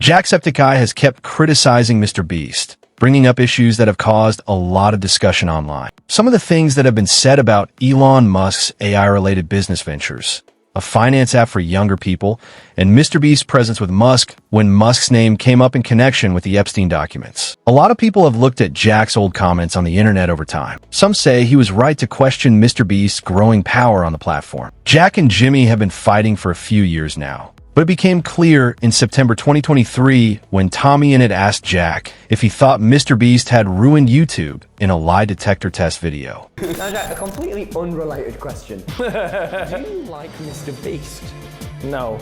Jacksepticeye has kept criticizing MrBeast, bringing up issues that have caused a lot of discussion online. Some of the things that have been said about Elon Musk's AI-related business ventures, a finance app for younger people, and MrBeast's presence with Musk when Musk's name came up in connection with the Epstein documents. A lot of people have looked at Jack's old comments on the internet over time. Some say he was right to question MrBeast's growing power on the platform. Jack and Jimmy have been fighting for a few years now, but it became clear in September 2023 when Tommy Innit asked Jack if he thought MrBeast had ruined YouTube in a lie detector test video. Now, Jack, a completely unrelated question. Do you like MrBeast? No.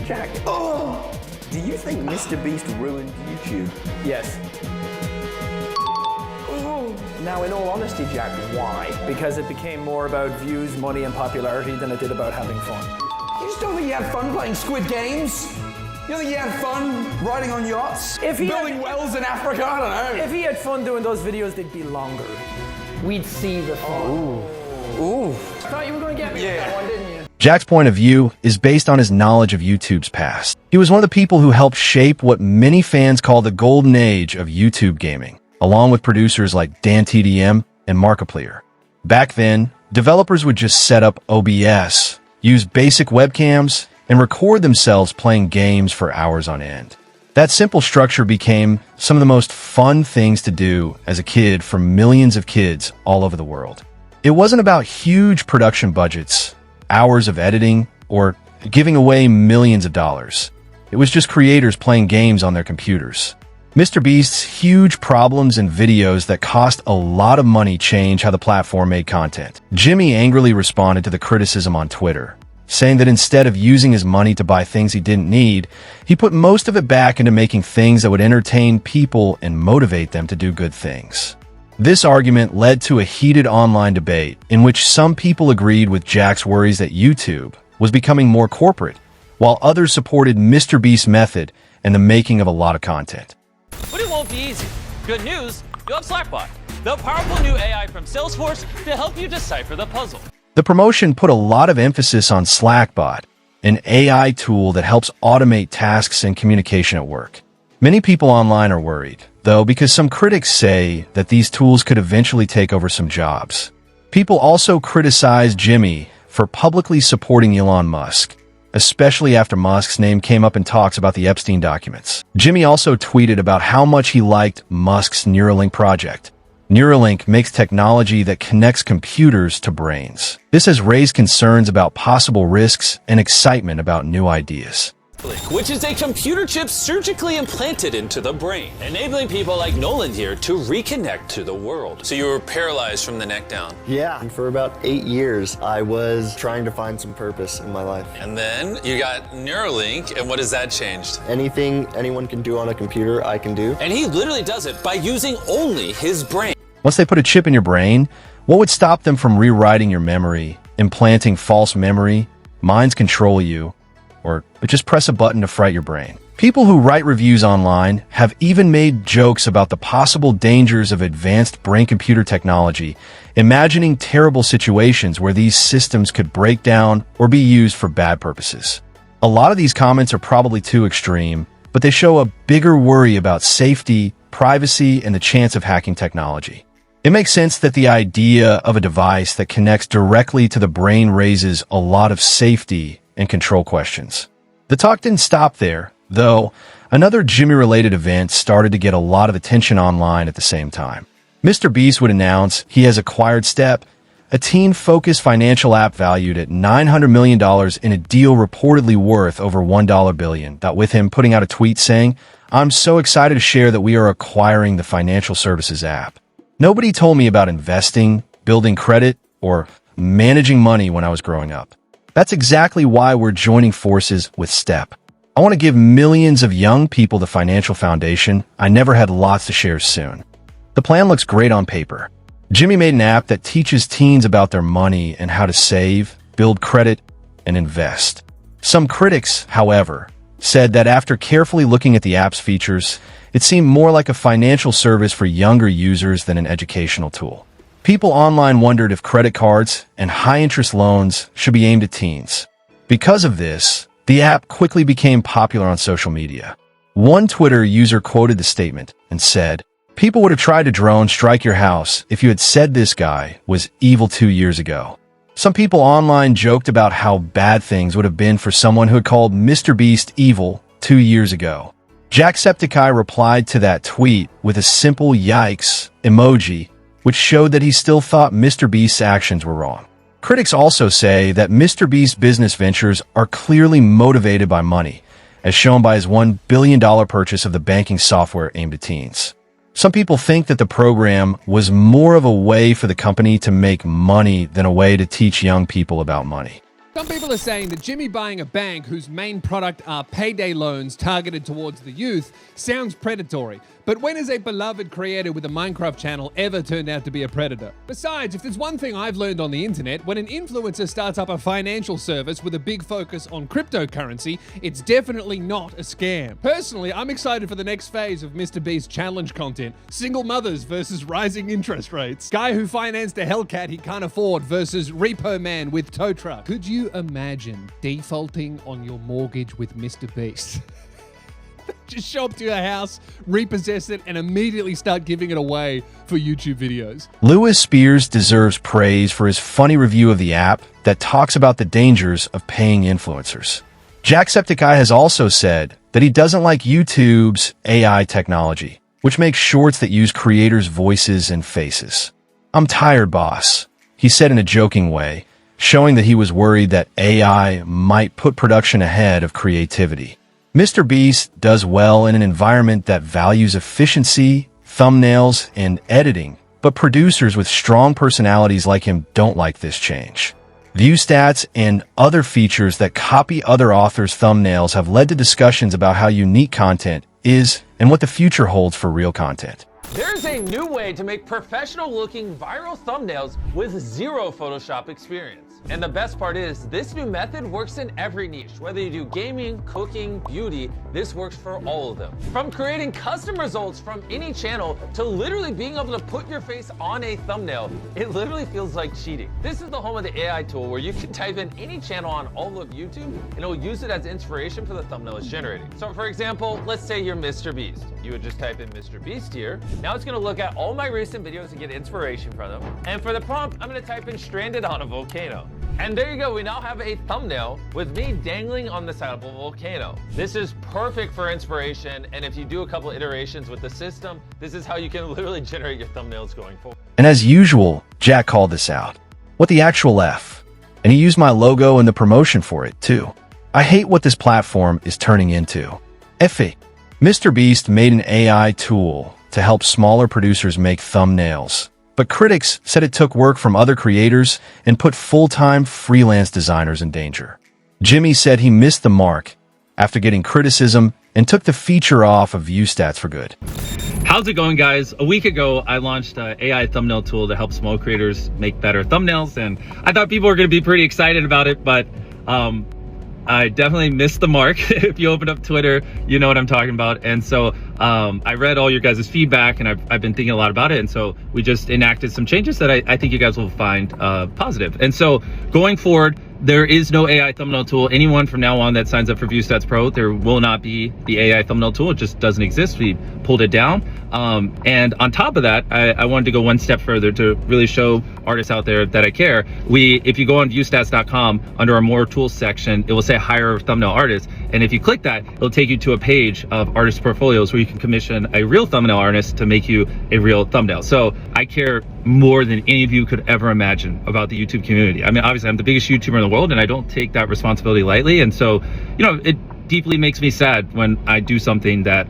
Jack, do you think MrBeast ruined YouTube? Yes. Now, in all honesty, Jack, why? Because it became more about views, money, and popularity than it did about having fun. You just don't think you had fun playing Squid Games? You don't think you had fun riding on yachts? Building wells in Africa? I don't know. If he had fun doing those videos, they'd be longer. We'd see the fun. Ooh. I thought you were going to get me with that one, didn't you? Jack's point of view is based on his knowledge of YouTube's past. He was one of the people who helped shape what many fans call the golden age of YouTube gaming, along with producers like Dan TDM and Markiplier. Back then, developers would just set up OBS, use basic webcams, and record themselves playing games for hours on end. That simple structure became some of the most fun things to do as a kid for millions of kids all over the world. It wasn't about huge production budgets, hours of editing, or giving away millions of dollars. It was just creators playing games on their computers. MrBeast's huge problems and videos that cost a lot of money change how the platform made content. Jimmy angrily responded to the criticism on Twitter, saying that instead of using his money to buy things he didn't need, he put most of it back into making things that would entertain people and motivate them to do good things. This argument led to a heated online debate in which some people agreed with Jack's worries that YouTube was becoming more corporate, while others supported MrBeast's method and the making of a lot of content. But it won't be easy. Good news, you'll have Slackbot, the powerful new AI from Salesforce to help you decipher the puzzle. The promotion put a lot of emphasis on Slackbot, an AI tool that helps automate tasks and communication at work. Many people online are worried, though, because some critics say that these tools could eventually take over some jobs. People also criticize Jimmy for publicly supporting Elon Musk, especially after Musk's name came up in talks about the Epstein documents. Jimmy also tweeted about how much he liked Musk's Neuralink project. Neuralink makes technology that connects computers to brains. This has raised concerns about possible risks and excitement about new ideas. Which is a computer chip surgically implanted into the brain, enabling people like Nolan here to reconnect to the world. So you were paralyzed from the neck down. Yeah, and for about 8 years, I was trying to find some purpose in my life. And then you got Neuralink, and what has that changed? Anything anyone can do on a computer, I can do. And he literally does it by using only his brain. Once they put a chip in your brain, what would stop them from rewriting your memory, implanting false memory, minds control you, or just press a button to fright your brain? People who write reviews online have even made jokes about the possible dangers of advanced brain-computer technology, imagining terrible situations where these systems could break down or be used for bad purposes. A lot of these comments are probably too extreme, but they show a bigger worry about safety, privacy, and the chance of hacking technology. It makes sense that the idea of a device that connects directly to the brain raises a lot of safety and control questions. The talk didn't stop there, though. Another Jimmy-related event started to get a lot of attention online at the same time. MrBeast would announce he has acquired Step, a teen-focused financial app valued at $900 million in a deal reportedly worth over $1 billion, with him putting out a tweet saying, "I'm so excited to share that we are acquiring the financial services app. Nobody told me about investing, building credit, or managing money when I was growing up. That's exactly why we're joining forces with Step. I want to give millions of young people the financial foundation I never had lots to share soon." The plan looks great on paper. Jimmy made an app that teaches teens about their money and how to save, build credit, and invest. Some critics, however, said that after carefully looking at the app's features, it seemed more like a financial service for younger users than an educational tool. People online wondered if credit cards and high-interest loans should be aimed at teens. Because of this, The app quickly became popular on social media. One Twitter user quoted the statement and said, "People would have tried to drone strike your house if you had said this guy was evil 2 years ago." Some people online joked about how bad things would have been for someone who had called MrBeast evil 2 years ago. Jacksepticeye replied to that tweet with a simple yikes emoji, which showed that he still thought MrBeast's actions were wrong. Critics also say that MrBeast's business ventures are clearly motivated by money, as shown by his $1 billion purchase of the banking software aimed at teens. Some people think that the program was more of a way for the company to make money than a way to teach young people about money. Some people are saying that Jimmy buying a bank whose main product are payday loans targeted towards the youth sounds predatory. But when has a beloved creator with a Minecraft channel ever turned out to be a predator? Besides, if there's one thing I've learned on the internet, when an influencer starts up a financial service with a big focus on cryptocurrency, it's definitely not a scam. Personally, I'm excited for the next phase of MrBeast challenge content. Single mothers versus rising interest rates. Guy who financed a Hellcat he can't afford versus repo man with tow truck. Could you imagine defaulting on your mortgage with MrBeast? Just show up to your house, repossess it, and immediately start giving it away for YouTube videos. Lewis Spears deserves praise for his funny review of the app that talks about the dangers of paying influencers. Jacksepticeye has also said that he doesn't like YouTube's AI technology, which makes shorts that use creators' voices and faces. "I'm tired, boss," he said in a joking way, showing that he was worried that AI might put production ahead of creativity. MrBeast does well in an environment that values efficiency, thumbnails, and editing, but producers with strong personalities like him don't like this change. View stats and other features that copy other authors' thumbnails have led to discussions about how unique content is and what the future holds for real content. There's a new way to make professional-looking viral thumbnails with zero Photoshop experience. And the best part is, this new method works in every niche. Whether you do gaming, cooking, beauty, this works for all of them. From creating custom results from any channel to literally being able to put your face on a thumbnail, it literally feels like cheating. This is the home of the AI tool where you can type in any channel on all of YouTube and it will use it as inspiration for the thumbnail it's generating. So for example, let's say you're MrBeast. You would just type in MrBeast here. Now it's gonna look at all my recent videos and get inspiration from them. And for the prompt, I'm gonna type in stranded on a volcano. And there you go, we now have a thumbnail with me dangling on the side of a volcano. This is perfect for inspiration, and if you do a couple iterations with the system, this is how you can literally generate your thumbnails going forward. And as usual, Jack called this out. What the actual F? And he used my logo in the promotion for it, too. I hate what this platform is turning into. Effie. MrBeast made an AI tool to help smaller producers make thumbnails. But critics said it took work from other creators and put full-time freelance designers in danger. Jimmy said he missed the mark after getting criticism and took the feature off of view stats for good. How's it going, guys? A week ago, I launched an AI thumbnail tool to help small creators make better thumbnails, and I thought people were going to be pretty excited about it, but I definitely missed the mark. If you open up Twitter, you know what I'm talking about. And so I read all your guys' feedback, and I've been thinking a lot about it. And so we just enacted some changes that I think you guys will find positive. And so going forward, there is no AI thumbnail tool. Anyone from now on that signs up for ViewStats Pro, there will not be the AI thumbnail tool. It just doesn't exist. We pulled it down. And on top of that, I wanted to go one step further to really show artists out there that I care. If you go on viewstats.com, under our more tools section, it will say hire thumbnail artists. And if you click that, it'll take you to a page of artist portfolios where you can commission a real thumbnail artist to make you a real thumbnail. So I care more than any of you could ever imagine about the YouTube community. I mean, obviously I'm the biggest YouTuber in the world, and I don't take that responsibility lightly. And so, you know, it deeply makes me sad when I do something that,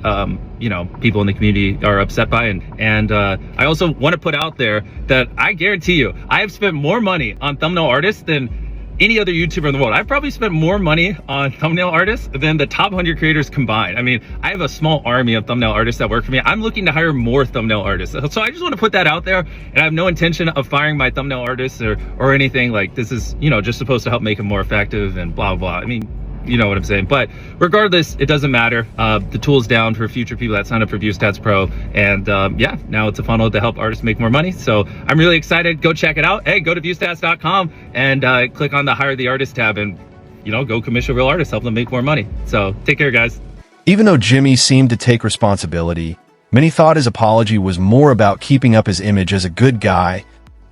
you know, people in the community are upset by. And I also want to put out there that I guarantee you, I have spent more money on thumbnail artists than any other YouTuber in the world. I've probably spent more money on thumbnail artists than the top 100 creators combined. I mean, I have a small army of thumbnail artists that work for me. I'm looking to hire more thumbnail artists. So I just want to put that out there, and I have no intention of firing my thumbnail artists or anything. Like, this is, you know, just supposed to help make them more effective and blah, blah. I mean, you know what I'm saying. But regardless, it doesn't matter. The tool's down for future people that sign up for ViewStats Pro. And yeah, now it's a funnel to help artists make more money. So I'm really excited. Go check it out. Hey, go to viewstats.com and click on the Hire the Artist tab and go commission real artists, help them make more money. So take care, guys. Even though Jimmy seemed to take responsibility, many thought his apology was more about keeping up his image as a good guy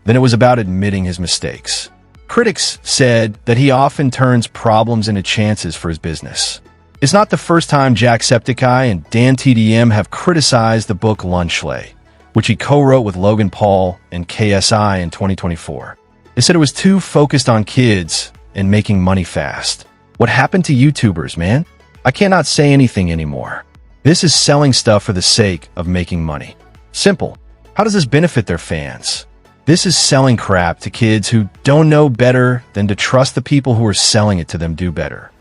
than it was about admitting his mistakes. Critics said that he often turns problems into chances for his business. It's not the first time Jacksepticeye and Dan TDM have criticized the book Lunchley, which he co-wrote with Logan Paul and KSI in 2024. They said it was too focused on kids and making money fast. What happened to YouTubers, man? I cannot say anything anymore. This is selling stuff for the sake of making money. Simple. How does this benefit their fans? This is selling crap to kids who don't know better than to trust the people who are selling it to them do better.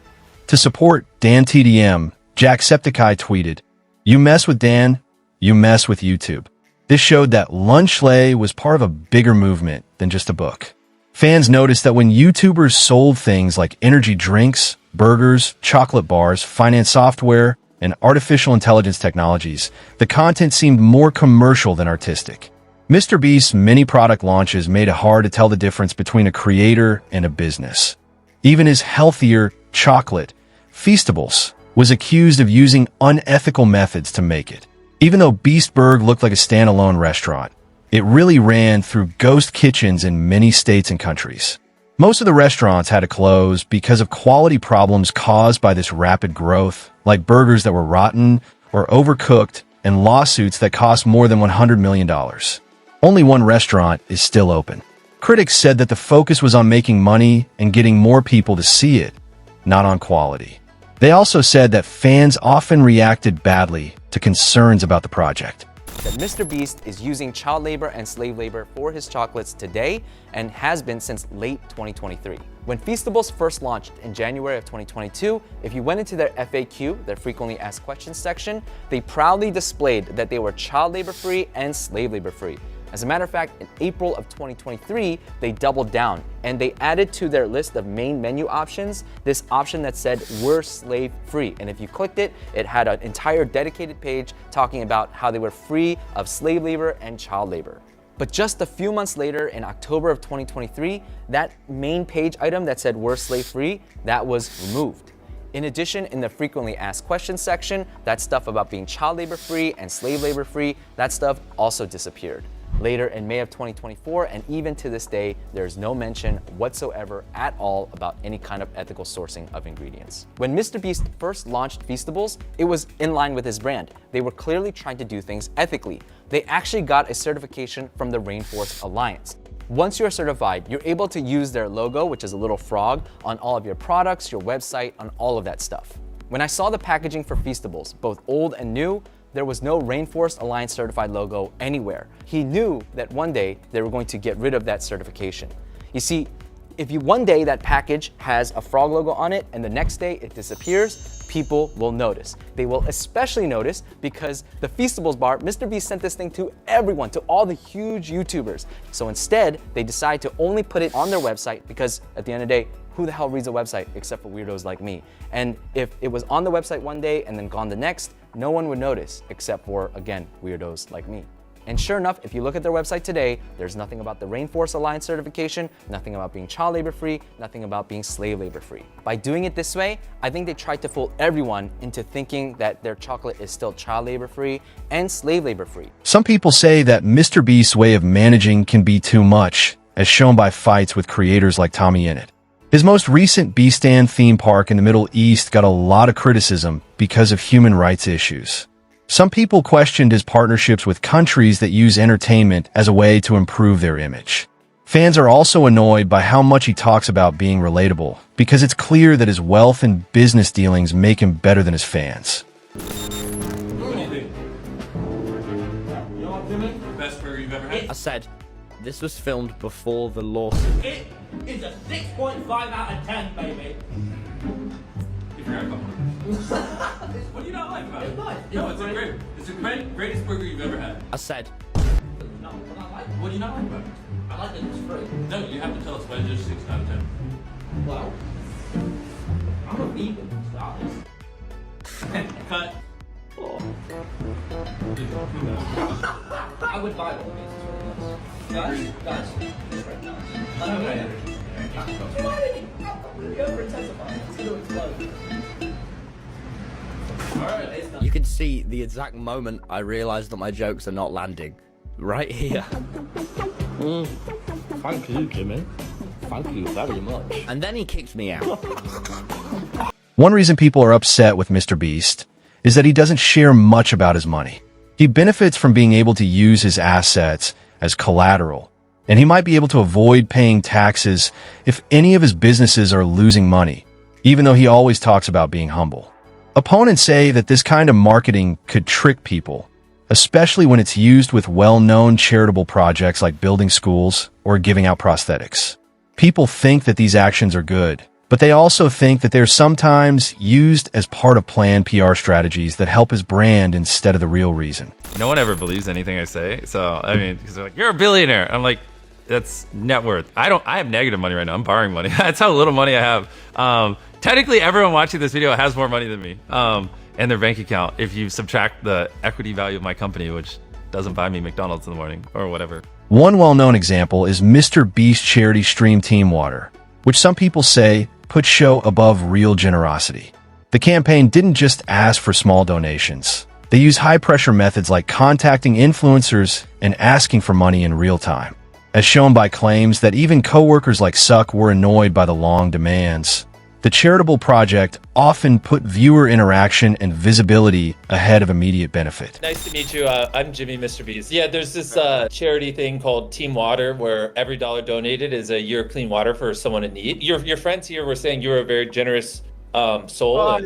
To support Dan TDM, Jacksepticeye tweeted, "You mess with Dan, you mess with YouTube." This showed that Lunchley was part of a bigger movement than just a book. Fans noticed that when YouTubers sold things like energy drinks, burgers, chocolate bars, finance software, and artificial intelligence technologies, the content seemed more commercial than artistic. MrBeast's many product launches made it hard to tell the difference between a creator and a business. Even his healthier chocolate, Feastables, was accused of using unethical methods to make it. Even though Beastburg looked like a standalone restaurant, it really ran through ghost kitchens in many states and countries. Most of the restaurants had to close because of quality problems caused by this rapid growth, like burgers that were rotten or overcooked and lawsuits that cost more than $100 million. Only one restaurant is still open. Critics said that the focus was on making money and getting more people to see it, not on quality. They also said that fans often reacted badly to concerns about the project. That MrBeast is using child labor and slave labor for his chocolates today and has been since late 2023. When Feastables first launched in January of 2022, if you went into their FAQ, their frequently asked questions section, they proudly displayed that they were child labor free and slave labor free. As a matter of fact, in April of 2023, they doubled down and they added to their list of main menu options this option that said we're slave free. And if you clicked it, it had an entire dedicated page talking about how they were free of slave labor and child labor. But just a few months later, in October of 2023, that main page item that said we're slave free, that was removed. In addition, in the frequently asked questions section, that stuff about being child labor free and slave labor free, that stuff also disappeared. Later in May of 2024, and even to this day, there's no mention whatsoever at all about any kind of ethical sourcing of ingredients. When MrBeast first launched Feastables, it was in line with his brand. They were clearly trying to do things ethically. They actually got a certification from the Rainforest Alliance. Once you're certified, you're able to use their logo, which is a little frog, on all of your products, your website, on all of that stuff. When I saw the packaging for Feastables, both old and new, there was no Rainforest Alliance certified logo anywhere. He knew that one day they were going to get rid of that certification. You see, if one day that package has a frog logo on it and the next day it disappears, people will notice. They will especially notice because the Feastables bar, MrBeast sent this thing to everyone, to all the huge YouTubers. So instead, they decided to only put it on their website because at the end of the day, who the hell reads a website except for weirdos like me? And if it was on the website one day and then gone the next, no one would notice except for, again, weirdos like me. And sure enough, if you look at their website today, there's nothing about the Rainforest Alliance certification, nothing about being child labor free, nothing about being slave labor free. By doing it this way, I think they tried to fool everyone into thinking that their chocolate is still child labor free and slave labor free. Some people say that MrBeast's way of managing can be too much, as shown by fights with creators like Tommy Innit. His most recent Beastan theme park in the Middle East got a lot of criticism because of human rights issues. Some people questioned his partnerships with countries that use entertainment as a way to improve their image. Fans are also annoyed by how much he talks about being relatable, because it's clear that his wealth and business dealings make him better than his fans. What do you think? You know what, Jimmy? Best burger you've ever had? I said, this was filmed before the lawsuit. It is a 6.5 out of 10, baby. You forgot about one. What do you not like about it? No, it's the greatest burger you've ever had. I said, No, what I like, What do you not like about it? I like that it's free. No, you have to tell us why it's just 6 out of 10. Well, I'm a vegan, to be honest. Cut. I would buy one of these. Guys, just right now. I don't know. Go for intensify. It's gonna explode. Alright, it's done. You can see the exact moment I realized that my jokes are not landing. Right here. Thank you, Jimmy. Thank you very much. And then he kicked me out. One reason people are upset with MrBeast is that he doesn't share much about his money. He benefits from being able to use his assets as collateral, and he might be able to avoid paying taxes if any of his businesses are losing money, even though he always talks about being humble. Opponents say that this kind of marketing could trick people, especially when it's used with well-known charitable projects like building schools or giving out prosthetics. People think that these actions are good, but they also think that they're sometimes used as part of planned PR strategies that help his brand instead of the real reason. No one ever believes anything I say. So, I mean, because they're like, you're a billionaire. I'm like, that's net worth. I have negative money right now. I'm borrowing money. That's how little money I have. Technically, everyone watching this video has more money than me in their bank account if you subtract the equity value of my company, which doesn't buy me McDonald's in the morning or whatever. One well-known example is MrBeast charity stream Team Water, which some people say puts show above real generosity. The campaign didn't just ask for small donations. They use high-pressure methods like contacting influencers and asking for money in real time, as shown by claims that even co-workers like Suck were annoyed by the long demands. The charitable project often put viewer interaction and visibility ahead of immediate benefit. Nice to meet you. I'm Jimmy, MrBeast. Yeah, there's this charity thing called Team Water, where every dollar donated is a year of clean water for someone in need. Your friends here were saying you were a very generous soul. Are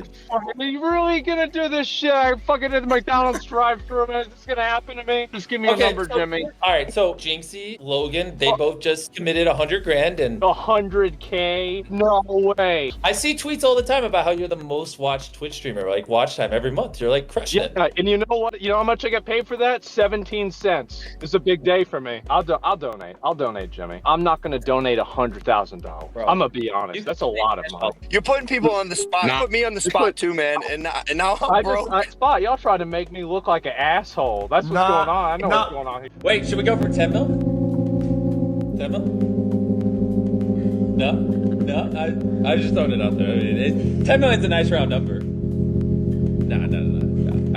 you really gonna do this shit? I fucking did the McDonald's drive-through, man. Is this gonna happen to me? Just give me a number, Jimmy. All right, so Jinxie, Logan, they both just committed 100 grand and 100K? No way. I see tweets all the time about how you're the most watched Twitch streamer, like watch time every month. You're like crushing it. And you know what? You know how much I get paid for that? 17 cents. It's a big day for me. I'll donate. I'll donate, Jimmy. I'm not gonna donate $100,000. I'm gonna be honest. That's a lot of money. You're putting people on the spot. Put me on the spot too, man. And now I'm broke. Y'all trying to make me look like an asshole. That's what's going on. I know what's going on here. Wait, should we go for 10 mil? 10 mil? No, I just throwing it out there. I mean, 10 million's a nice round number. No.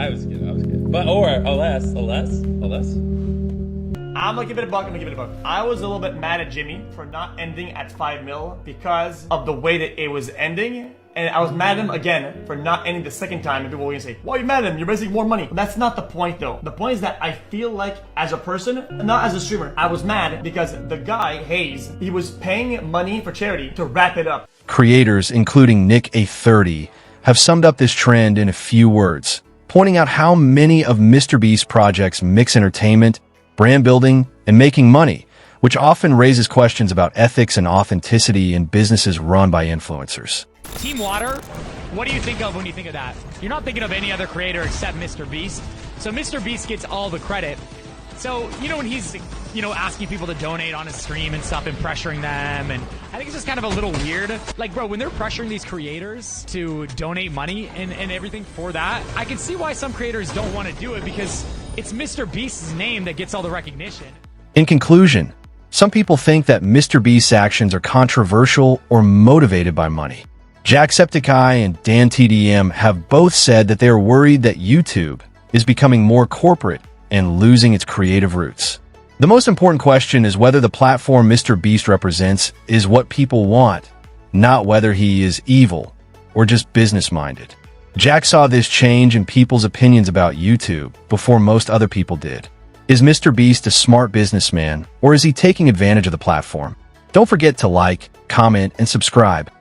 I was kidding. But or less. I'm gonna give it a buck. I was a little bit mad at Jimmy for not ending at 5 mil because of the way that it was ending. And I was mad at him again for not ending the second time. And people were gonna say, why are you mad at him? You're raising more money. But that's not the point though. The point is that I feel like as a person, not as a streamer, I was mad because the guy, Hayes, he was paying money for charity to wrap it up. Creators, including Nick A30, have summed up this trend in a few words, pointing out how many of MrBeast's projects mix entertainment, brand building, and making money, which often raises questions about ethics and authenticity in businesses run by influencers. Team Water, what do you think of when you think of that? You're not thinking of any other creator except MrBeast. So MrBeast gets all the credit. So, you know, when he's, asking people to donate on his stream and stuff and pressuring them, and I think it's just kind of a little weird. Like, bro, when they're pressuring these creators to donate money and everything for that, I can see why some creators don't want to do it because it's MrBeast's name that gets all the recognition. In conclusion, some people think that MrBeast's actions are controversial or motivated by money. Jacksepticeye and DanTDM have both said that they are worried that YouTube is becoming more corporate and losing its creative roots. The most important question is whether the platform MrBeast represents is what people want, not whether he is evil or just business-minded. Jack saw this change in people's opinions about YouTube before most other people did. Is MrBeast a smart businessman, or is he taking advantage of the platform? Don't forget to like, comment, and subscribe.